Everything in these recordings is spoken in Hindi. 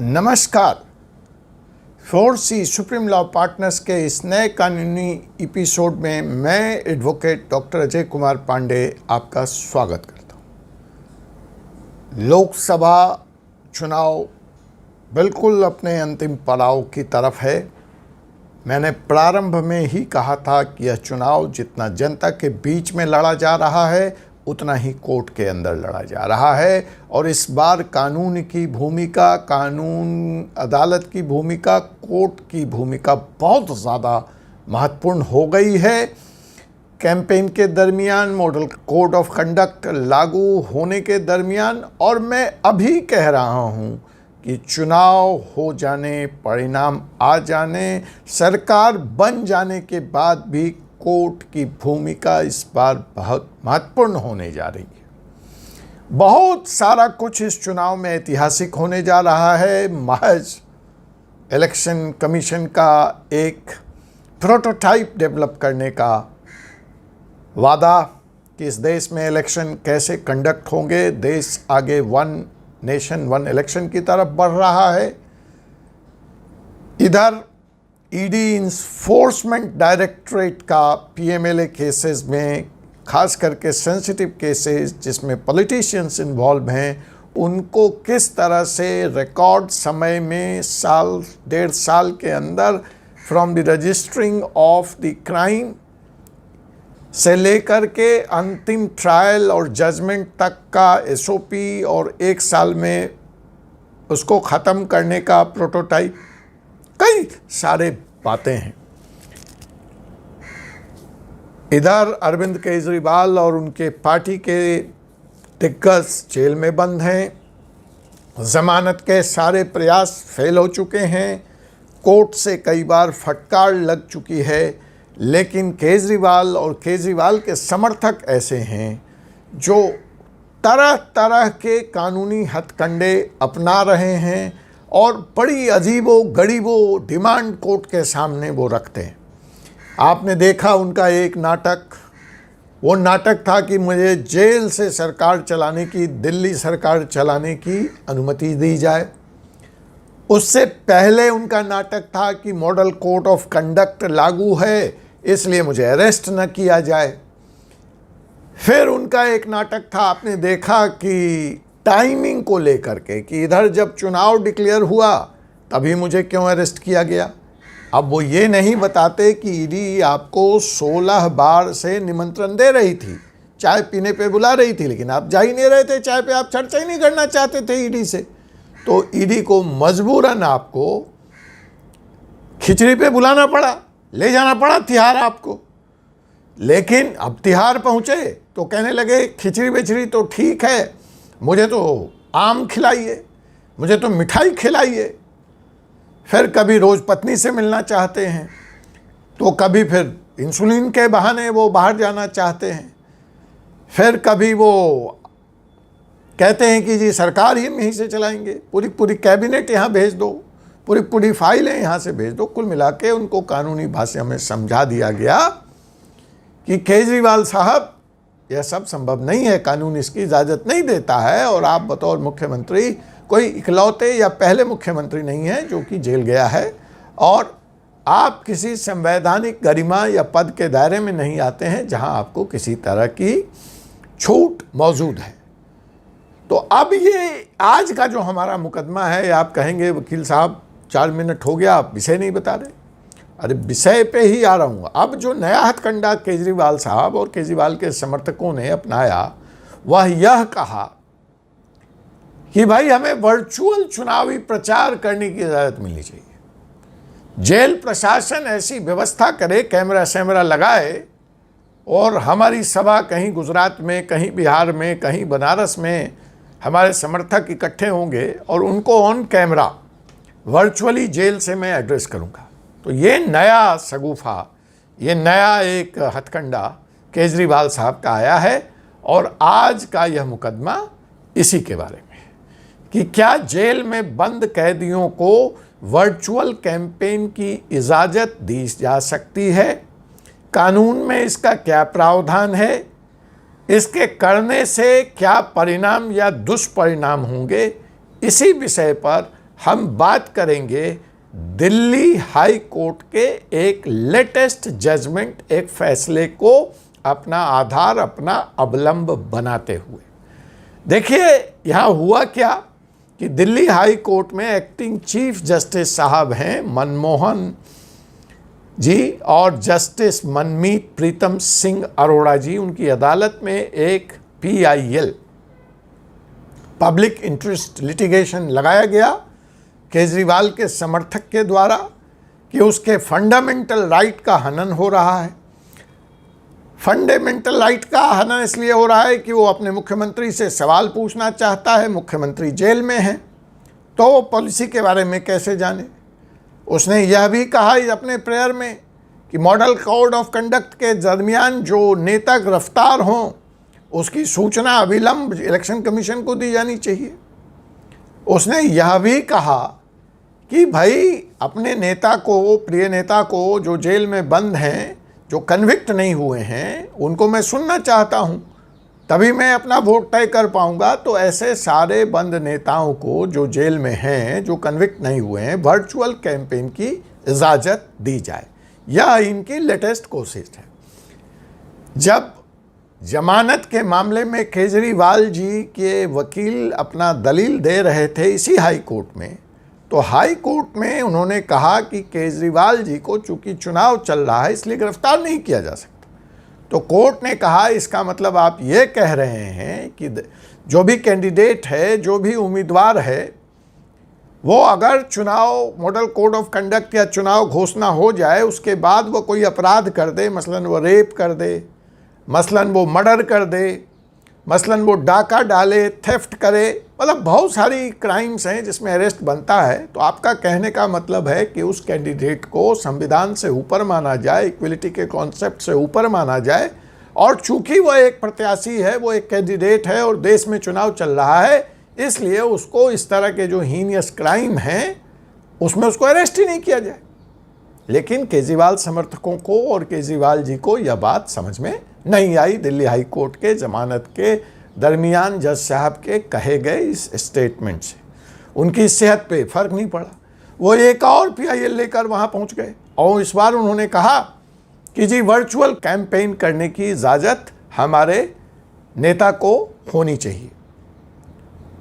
नमस्कार। 4C सुप्रीम लॉ पार्टनर्स के इस नए कानूनी एपिसोड में मैं एडवोकेट डॉक्टर अजय कुमार पांडे आपका स्वागत करता हूँ। लोकसभा चुनाव बिल्कुल अपने अंतिम पड़ाव की तरफ है। मैंने प्रारंभ में ही कहा था कि यह चुनाव जितना जनता के बीच में लड़ा जा रहा है उतना ही कोर्ट के अंदर लड़ा जा रहा है, और इस बार कानून की भूमिका, कानून अदालत की भूमिका, कोर्ट की भूमिका बहुत ज़्यादा महत्वपूर्ण हो गई है। कैंपेन के दरमियान, मॉडल कोड ऑफ कंडक्ट लागू होने के दरमियान, और मैं अभी कह रहा हूँ कि चुनाव हो जाने, परिणाम आ जाने, सरकार बन जाने के बाद भी कोर्ट की भूमिका इस बार बहुत महत्वपूर्ण होने जा रही है। बहुत सारा कुछ इस चुनाव में ऐतिहासिक होने जा रहा है। महज इलेक्शन कमीशन का एक प्रोटोटाइप डेवलप करने का वादा कि इस देश में इलेक्शन कैसे कंडक्ट होंगे, देश आगे वन नेशन वन इलेक्शन की तरफ बढ़ रहा है। इधर ईडी इन्फोर्समेंट डायरेक्टरेट का पीएमएलए केसेस में, खास करके सेंसिटिव केसेस जिसमें पॉलिटिशियंस इन्वॉल्व हैं, उनको किस तरह से रिकॉर्ड समय में, साल डेढ़ साल के अंदर, from the registering of the crime से लेकर के अंतिम ट्रायल और जजमेंट तक का एसओपी, और एक साल में उसको ख़त्म करने का प्रोटोटाइप, कई सारे बातें हैं। इधर अरविंद केजरीवाल और उनके पार्टी के दिग्गज जेल में बंद हैं। जमानत के सारे प्रयास फेल हो चुके हैं। कोर्ट से कई बार फटकार लग चुकी है, लेकिन केजरीवाल और केजरीवाल के समर्थक ऐसे हैं जो तरह तरह के कानूनी हथकंडे अपना रहे हैं और बड़ी अजीबो गरीबो डिमांड कोर्ट के सामने वो रखते हैं। आपने देखा उनका एक नाटक, वो नाटक था कि मुझे जेल से सरकार चलाने की, दिल्ली सरकार चलाने की अनुमति दी जाए। उससे पहले उनका नाटक था कि मॉडल कोड ऑफ कंडक्ट लागू है, इसलिए मुझे अरेस्ट न किया जाए। फिर उनका एक नाटक था, आपने देखा कि टाइमिंग को लेकर के, कि इधर जब चुनाव डिक्लेयर हुआ तभी मुझे क्यों अरेस्ट किया गया। अब वो ये नहीं बताते कि ईडी आपको 16 बार से निमंत्रण दे रही थी, चाय पीने पे बुला रही थी, लेकिन आप जा ही नहीं रहे थे चाय पे, आप चर्चा ही नहीं करना चाहते थे ईडी से। तो ईडी को मजबूरन आपको खिचड़ी पे बुलाना पड़ा, ले जाना पड़ा तिहाड़ आपको। लेकिन अब तिहाड़ पहुँचे तो कहने लगे खिचड़ी विचड़ी तो ठीक है, मुझे तो आम खिलाइए, मुझे तो मिठाई खिलाइए। फिर कभी रोज़ पत्नी से मिलना चाहते हैं, तो कभी फिर इंसुलिन के बहाने वो बाहर जाना चाहते हैं। फिर कभी वो कहते हैं कि जी सरकार ही यहीं से चलाएंगे, पूरी पूरी कैबिनेट यहाँ भेज दो, पूरी पूरी फाइलें यहाँ से भेज दो। कुल मिला के उनको कानूनी भाषा में समझा दिया गया कि केजरीवाल साहब, यह सब संभव नहीं है, कानून इसकी इजाज़त नहीं देता है, और आप बतौर मुख्यमंत्री कोई इकलौते या पहले मुख्यमंत्री नहीं हैं जो कि जेल गया है, और आप किसी संवैधानिक गरिमा या पद के दायरे में नहीं आते हैं जहां आपको किसी तरह की छूट मौजूद है। तो अब ये आज का जो हमारा मुकदमा है, आप कहेंगे वकील साहब 4 मिनट हो गया, आप विषय नहीं बता रहे। अरे विषय पे ही आ रहा हूँ। अब जो नया हथकंडा केजरीवाल साहब और केजरीवाल के समर्थकों ने अपनाया, वह यह कहा कि भाई हमें वर्चुअल चुनावी प्रचार करने की इजाज़त मिलनी चाहिए। जेल प्रशासन ऐसी व्यवस्था करे, कैमरा शैमरा लगाए, और हमारी सभा कहीं गुजरात में, कहीं बिहार में, कहीं बनारस में हमारे समर्थक इकट्ठे होंगे और उनको ऑन कैमरा वर्चुअली जेल से मैं एड्रेस करूँगा। तो ये नया सगुफा, ये नया एक हथकंडा केजरीवाल साहब का आया है, और आज का यह मुकदमा इसी के बारे में है कि क्या जेल में बंद कैदियों को वर्चुअल कैंपेन की इजाज़त दी जा सकती है, कानून में इसका क्या प्रावधान है, इसके करने से क्या परिणाम या दुष्परिणाम होंगे। इसी विषय पर हम बात करेंगे दिल्ली हाई कोर्ट के एक लेटेस्ट जजमेंट, एक फैसले को अपना आधार, अपना अवलंब बनाते हुए। देखिए यहाँ हुआ क्या कि दिल्ली हाई कोर्ट में एक्टिंग चीफ जस्टिस साहब हैं मनमोहन जी और जस्टिस मनमीत प्रीतम सिंह अरोड़ा जी, उनकी अदालत में एक PIL पब्लिक इंटरेस्ट लिटिगेशन लगाया गया केजरीवाल के समर्थक के द्वारा कि उसके फंडामेंटल राइट का हनन हो रहा है। फंडामेंटल राइट का हनन इसलिए हो रहा है कि वो अपने मुख्यमंत्री से सवाल पूछना चाहता है, मुख्यमंत्री जेल में हैं, तो वो पॉलिसी के बारे में कैसे जाने। उसने यह भी कहा अपने प्रेयर में कि मॉडल कोड ऑफ कंडक्ट के दरमियान जो नेता गिरफ्तार हों उसकी सूचना अविलंब इलेक्शन कमीशन को दी जानी चाहिए। उसने यह भी कहा कि भाई अपने नेता को, प्रिय नेता को, जो जेल में बंद हैं, जो कन्विक्ट नहीं हुए हैं, उनको मैं सुनना चाहता हूं, तभी मैं अपना वोट तय कर पाऊंगा। तो ऐसे सारे बंद नेताओं को जो जेल में हैं, जो कन्विक्ट नहीं हुए हैं, वर्चुअल कैंपेन की इजाज़त दी जाए। यह इनकी लेटेस्ट कोशिश है। जब जमानत के मामले में केजरीवाल जी के वकील अपना दलील दे रहे थे इसी हाई कोर्ट में, तो हाई कोर्ट में उन्होंने कहा कि केजरीवाल जी को चूंकि चुनाव चल रहा है इसलिए गिरफ्तार नहीं किया जा सकता। तो कोर्ट ने कहा इसका मतलब आप ये कह रहे हैं कि जो भी कैंडिडेट है, जो भी उम्मीदवार है, वो अगर चुनाव मॉडल कोड ऑफ कंडक्ट या चुनाव घोषणा हो जाए उसके बाद वो कोई अपराध कर दे, मसलन वो रेप कर दे, मसलन वो मर्डर कर दे, मसलन वो डाका डाले, थेफ्ट करे, मतलब बहुत सारी क्राइम्स हैं जिसमें अरेस्ट बनता है, तो आपका कहने का मतलब है कि उस कैंडिडेट को संविधान से ऊपर माना जाए, इक्वलिटी के कॉन्सेप्ट से ऊपर माना जाए, और चूंकि वह एक प्रत्याशी है, वो एक कैंडिडेट है और देश में चुनाव चल रहा है, इसलिए उसको इस तरह के जो हीनियस क्राइम हैं उसमें उसको अरेस्ट ही नहीं किया जाए। लेकिन केजरीवाल समर्थकों को और केजरीवाल जी को यह बात समझ में नहीं आई। दिल्ली हाई कोर्ट के जमानत के दरमियान जज साहब के कहे गए इस स्टेटमेंट से उनकी सेहत पे फर्क नहीं पड़ा। वो एक और PIL लेकर वहाँ पहुँच गए और इस बार उन्होंने कहा कि जी वर्चुअल कैंपेन करने की इजाज़त हमारे नेता को होनी चाहिए।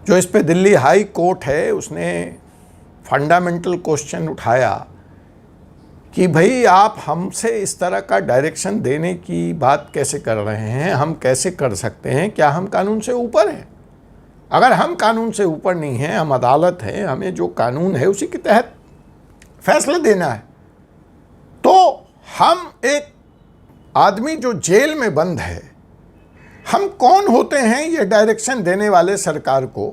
जो इस पे दिल्ली हाई कोर्ट है उसने फंडामेंटल क्वेश्चन उठाया कि भाई आप हमसे इस तरह का डायरेक्शन देने की बात कैसे कर रहे हैं, हम कैसे कर सकते हैं, क्या हम कानून से ऊपर हैं? अगर हम कानून से ऊपर नहीं हैं, हम अदालत हैं, हमें जो कानून है उसी के तहत फैसला देना है, तो हम एक आदमी जो जेल में बंद है, हम कौन होते हैं ये डायरेक्शन देने वाले सरकार को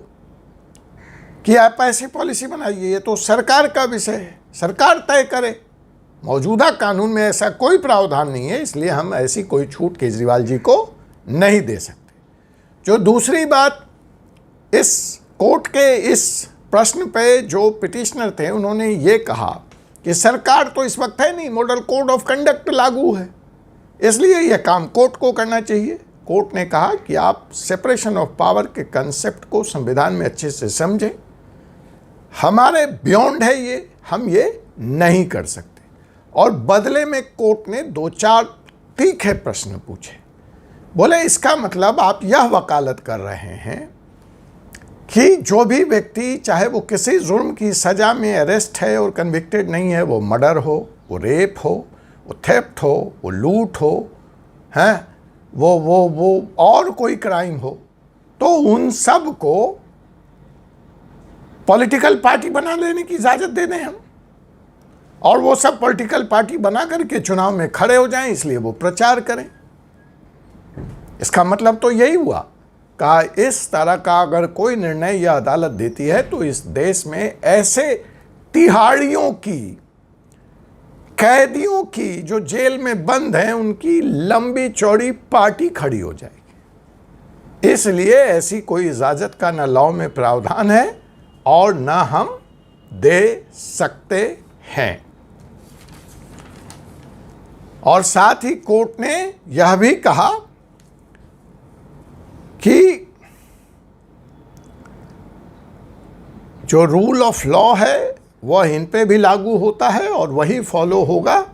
कि आप ऐसी पॉलिसी बनाइए? ये तो सरकार का विषय है, सरकार तय करे। मौजूदा कानून में ऐसा कोई प्रावधान नहीं है, इसलिए हम ऐसी कोई छूट केजरीवाल जी को नहीं दे सकते। जो दूसरी बात, इस कोर्ट के इस प्रश्न पे जो पिटिशनर थे उन्होंने ये कहा कि सरकार तो इस वक्त है नहीं, मॉडल कोड ऑफ कंडक्ट लागू है, इसलिए यह काम कोर्ट को करना चाहिए। कोर्ट ने कहा कि आप सेपरेशन ऑफ पावर के कंसेप्ट को संविधान में अच्छे से समझें, हमारे बियॉन्ड है ये, हम ये नहीं कर सकते। और बदले में कोर्ट ने 2-4 तीखे प्रश्न पूछे। बोले इसका मतलब आप यह वकालत कर रहे हैं कि जो भी व्यक्ति, चाहे वो किसी जुर्म की सज़ा में अरेस्ट है और कन्विक्टेड नहीं है, वो मर्डर हो, वो रेप हो, वो थेफ्ट हो, वो लूट हो, हैं, वो और कोई क्राइम हो, तो उन सब को पॉलिटिकल पार्टी बना लेने की इजाज़त दे दें हम, और वो सब पॉलिटिकल पार्टी बना करके चुनाव में खड़े हो जाएं, इसलिए वो प्रचार करें। इसका मतलब तो यही हुआ का इस तरह का अगर कोई निर्णय यह अदालत देती है तो इस देश में ऐसे तिहाड़ियों की, कैदियों की जो जेल में बंद हैं, उनकी लंबी चौड़ी पार्टी खड़ी हो जाएगी। इसलिए ऐसी कोई इजाज़त का न लॉ में प्रावधान है और न हम दे सकते हैं। और साथ ही कोर्ट ने यह भी कहा कि जो रूल ऑफ लॉ है वह इन पे भी लागू होता है और वही फॉलो होगा।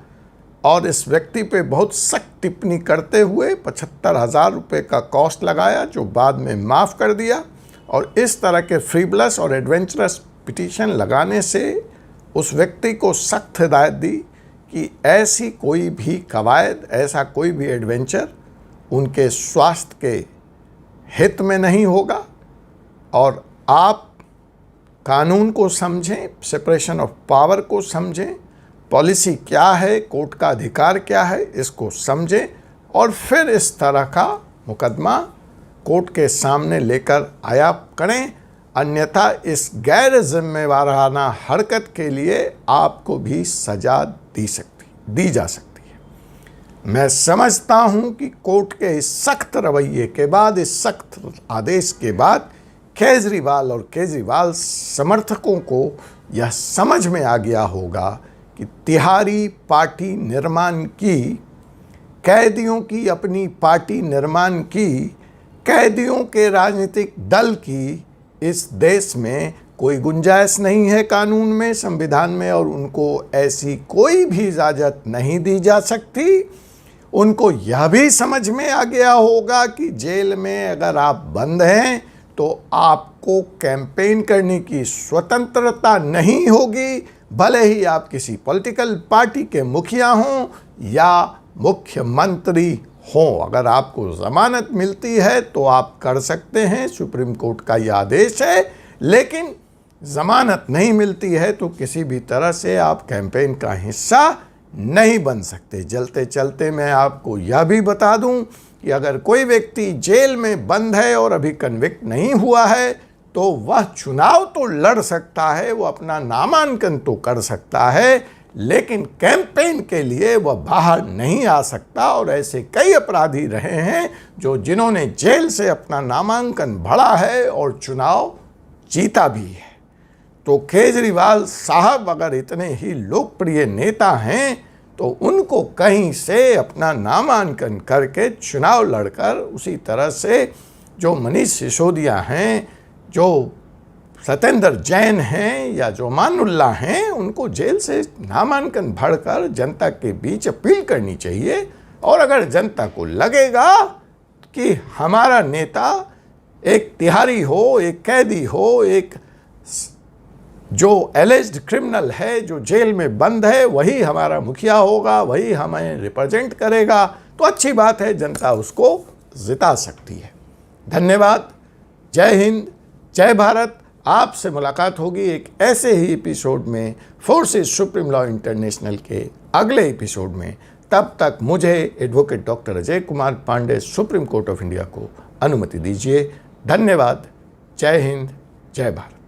और इस व्यक्ति पे बहुत सख्त टिप्पणी करते हुए 75,000 रुपये का कॉस्ट लगाया, जो बाद में माफ़ कर दिया। और इस तरह के फ्रीबलस और एडवेंचरस पिटीशन लगाने से उस व्यक्ति को सख्त हिदायत दी कि ऐसी कोई भी कवायद, ऐसा कोई भी एडवेंचर उनके स्वास्थ्य के हित में नहीं होगा। और आप कानून को समझें, सेपरेशन ऑफ पावर को समझें, पॉलिसी क्या है, कोर्ट का अधिकार क्या है, इसको समझें और फिर इस तरह का मुकदमा कोर्ट के सामने लेकर आया करें। अन्यथा इस गैर जिम्मेवाराना हरकत के लिए आपको भी सजा दी जा सकती है। मैं समझता हूं कि कोर्ट के इस सख्त रवैये के बाद, इस सख्त आदेश के बाद केजरीवाल और केजरीवाल समर्थकों को यह समझ में आ गया होगा कि तिहारी पार्टी निर्माण की, कैदियों की अपनी पार्टी निर्माण की, कैदियों के राजनीतिक दल की इस देश में कोई गुंजाइश नहीं है कानून में, संविधान में, और उनको ऐसी कोई भी इजाज़त नहीं दी जा सकती। उनको यह भी समझ में आ गया होगा कि जेल में अगर आप बंद हैं तो आपको कैंपेन करने की स्वतंत्रता नहीं होगी, भले ही आप किसी पॉलिटिकल पार्टी के मुखिया हों या मुख्यमंत्री हों। अगर आपको ज़मानत मिलती है तो आप कर सकते हैं, सुप्रीम कोर्ट का यह आदेश है। लेकिन ज़मानत नहीं मिलती है तो किसी भी तरह से आप कैंपेन का हिस्सा नहीं बन सकते। चलते चलते मैं आपको यह भी बता दूं कि अगर कोई व्यक्ति जेल में बंद है और अभी कन्विक्ट नहीं हुआ है तो वह चुनाव तो लड़ सकता है, वो अपना नामांकन तो कर सकता है, लेकिन कैंपेन के लिए वह बाहर नहीं आ सकता। और ऐसे कई अपराधी रहे हैं जिन्होंने जेल से अपना नामांकन भरा है और चुनाव जीता भी है। तो केजरीवाल साहब अगर इतने ही लोकप्रिय नेता हैं तो उनको कहीं से अपना नामांकन करके चुनाव लड़कर, उसी तरह से जो मनीष सिसोदिया हैं, जो सत्येंद्र जैन हैं या जो मानुल्ला हैं, उनको जेल से नामांकन भरकर जनता के बीच अपील करनी चाहिए। और अगर जनता को लगेगा कि हमारा नेता एक तिहारी हो, एक कैदी हो, एक जो एलिज्ड क्रिमिनल है, जो जेल में बंद है, वही हमारा मुखिया होगा, वही हमें रिप्रेजेंट करेगा, तो अच्छी बात है, जनता उसको जिता सकती है। धन्यवाद। जय हिंद, जय भारत। आपसे मुलाकात होगी एक ऐसे ही एपिसोड में, फोर्सेस सुप्रीम लॉ इंटरनेशनल के अगले एपिसोड में। तब तक मुझे advocate doctor Ajay Kumar Pandey, supreme court of India को अनुमति दीजिए। धन्यवाद। जय हिंद, जय भारत।